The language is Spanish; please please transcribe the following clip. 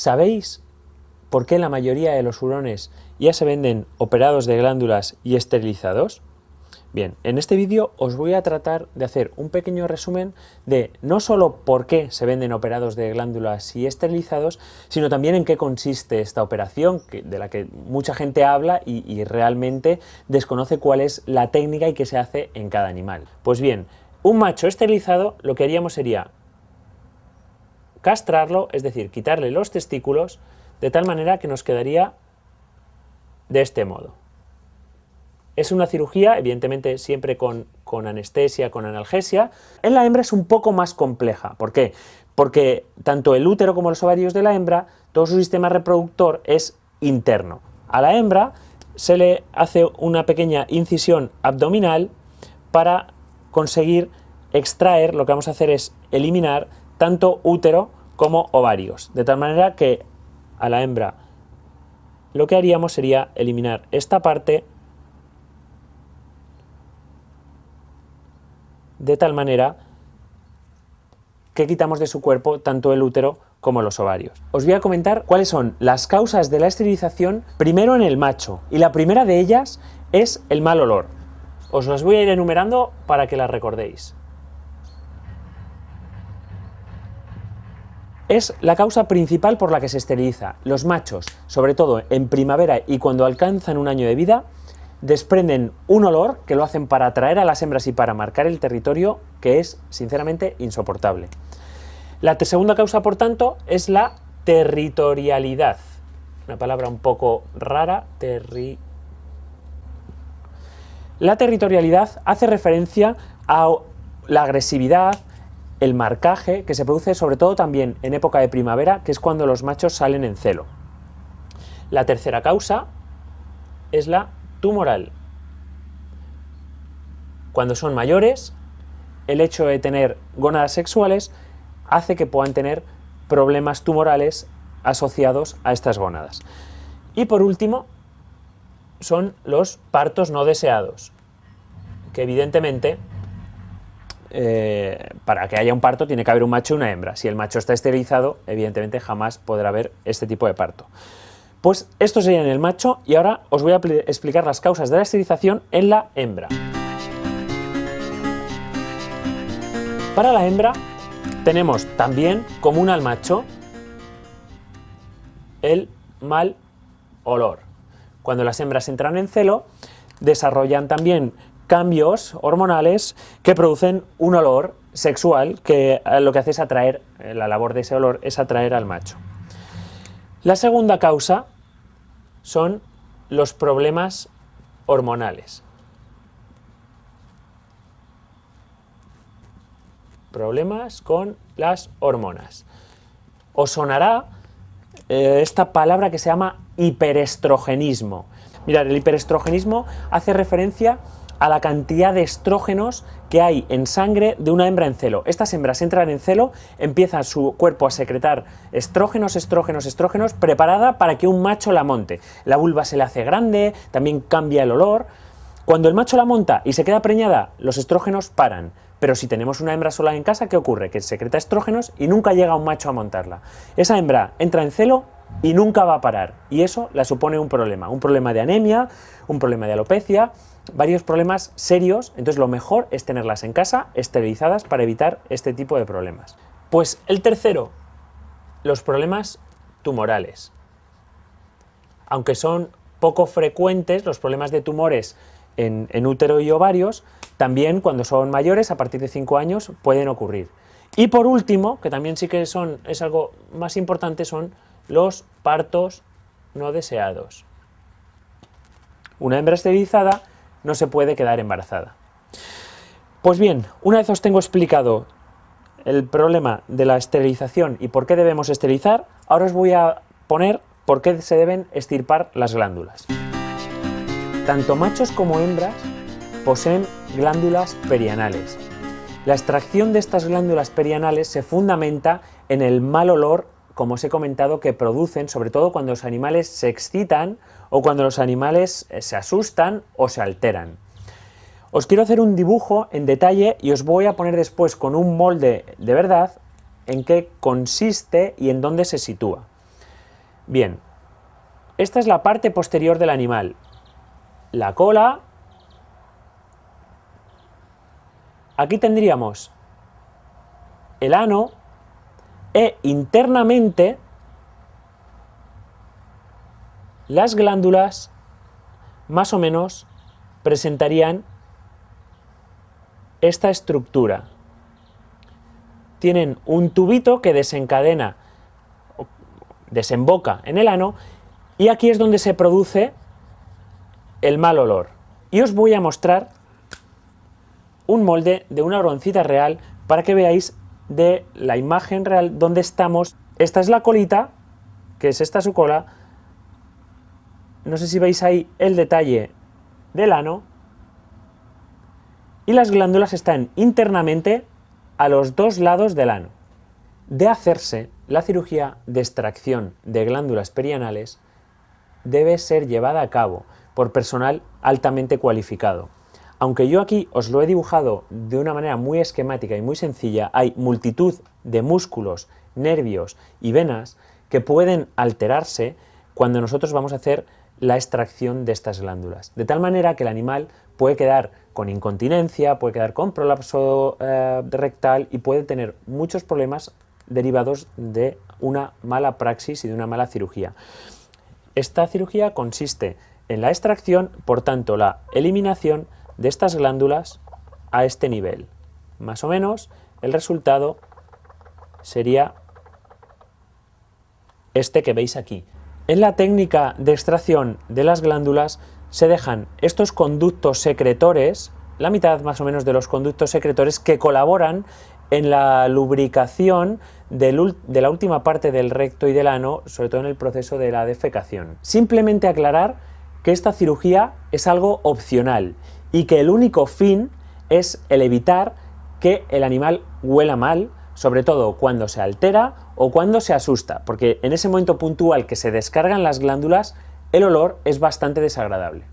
¿Sabéis por qué la mayoría de los hurones ya se venden operados de glándulas y esterilizados? Bien, en este vídeo os voy a tratar de hacer un pequeño resumen de no solo por qué se venden operados de glándulas y esterilizados, sino también en qué consiste esta operación, de la que mucha gente habla y realmente desconoce cuál es la técnica y qué se hace en cada animal. Pues bien, un macho esterilizado lo que haríamos sería castrarlo, es decir, quitarle los testículos, de tal manera que nos quedaría de este modo. Es una cirugía, evidentemente siempre con anestesia, con analgesia. En la hembra es un poco más compleja. ¿Por qué? Porque tanto el útero como los ovarios de la hembra, todo su sistema reproductor es interno. A la hembra se le hace una pequeña incisión abdominal para conseguir extraer, lo que vamos a hacer es eliminar tanto útero como ovarios. De tal manera que a la hembra lo que haríamos sería eliminar esta parte, de tal manera que quitamos de su cuerpo tanto el útero como los ovarios. Os voy a comentar cuáles son las causas de la esterilización primero en el macho, y la primera de ellas es el mal olor. Os las voy a ir enumerando para que las recordéis. Es la causa principal por la que se esteriliza. Los machos, sobre todo en primavera y cuando alcanzan un año de vida, desprenden un olor que lo hacen para atraer a las hembras y para marcar el territorio, que es, sinceramente, insoportable. La segunda causa, por tanto, es la territorialidad. Una palabra un poco rara. La territorialidad hace referencia a la agresividad, el marcaje, que se produce sobre todo también en época de primavera, que es cuando los machos salen en celo. La tercera causa es la tumoral. Cuando son mayores, el hecho de tener gónadas sexuales hace que puedan tener problemas tumorales asociados a estas gónadas. Y por último, son los partos no deseados, que evidentemente para que haya un parto tiene que haber un macho y una hembra. Si el macho está esterilizado, evidentemente jamás podrá haber este tipo de parto. Pues esto sería en el macho, y ahora os voy a explicar las causas de la esterilización en la hembra. Para la hembra tenemos también, común al macho, el mal olor. Cuando las hembras entran en celo, desarrollan también cambios hormonales que producen un olor sexual que lo que hace es atraer, la labor de ese olor es atraer al macho. La segunda causa son los problemas hormonales. Problemas con las hormonas. Os sonará esta palabra que se llama hiperestrogenismo. Mirad, el hiperestrogenismo hace referencia a la cantidad de estrógenos que hay en sangre de una hembra en celo. Estas hembras entran en celo, empieza su cuerpo a secretar estrógenos, preparada para que un macho la monte. La vulva se le hace grande, también cambia el olor. Cuando el macho la monta y se queda preñada, los estrógenos paran. Pero si tenemos una hembra sola en casa, ¿qué ocurre? Que secreta estrógenos y nunca llega un macho a montarla. Esa hembra entra en celo y nunca va a parar. Y eso la supone un problema de anemia, un problema de alopecia, varios problemas serios. Entonces lo mejor es tenerlas en casa, esterilizadas, para evitar este tipo de problemas. Pues el tercero, los problemas tumorales. Aunque son poco frecuentes los problemas de tumores en útero y ovarios, también cuando son mayores, a partir de 5 años, pueden ocurrir. Y por último, que también sí que es algo más importante, son los partos no deseados. Una hembra esterilizada no se puede quedar embarazada. Pues bien, una vez os tengo explicado el problema de la esterilización y por qué debemos esterilizar, ahora os voy a poner por qué se deben extirpar las glándulas. Tanto machos como hembras poseen glándulas perianales. La extracción de estas glándulas perianales se fundamenta en el mal olor, como os he comentado, que producen, sobre todo cuando los animales se excitan o cuando los animales se asustan o se alteran. Os quiero hacer un dibujo en detalle y os voy a poner después con un molde de verdad en qué consiste y en dónde se sitúa. Bien, esta es la parte posterior del animal. La cola. Aquí tendríamos el ano e internamente las glándulas más o menos presentarían esta estructura. Tienen un tubito que desemboca en el ano, y aquí es donde se produce el mal olor. Y os voy a mostrar un molde de una broncita real para que veáis de la imagen real dónde estamos. Esta es la colita, que es esta su cola. No sé si veis ahí el detalle del ano. Y las glándulas están internamente a los dos lados del ano. De hacerse la cirugía de extracción de glándulas perianales, debe ser llevada a cabo por personal altamente cualificado. Aunque yo aquí os lo he dibujado de una manera muy esquemática y muy sencilla, hay multitud de músculos, nervios y venas que pueden alterarse cuando nosotros vamos a hacer la extracción de estas glándulas. De tal manera que el animal puede quedar con incontinencia, puede quedar con prolapso rectal y puede tener muchos problemas derivados de una mala praxis y de una mala cirugía. Esta cirugía consiste en la extracción, por tanto la eliminación de estas glándulas a este nivel. Más o menos el resultado sería este que veis aquí. En la técnica de extracción de las glándulas se dejan estos conductos secretores, la mitad más o menos de los conductos secretores que colaboran en la lubricación de la última parte del recto y del ano, sobre todo en el proceso de la defecación. Simplemente aclarar que esta cirugía es algo opcional y que el único fin es el evitar que el animal huela mal, sobre todo cuando se altera o cuando se asusta, porque en ese momento puntual que se descargan las glándulas, el olor es bastante desagradable.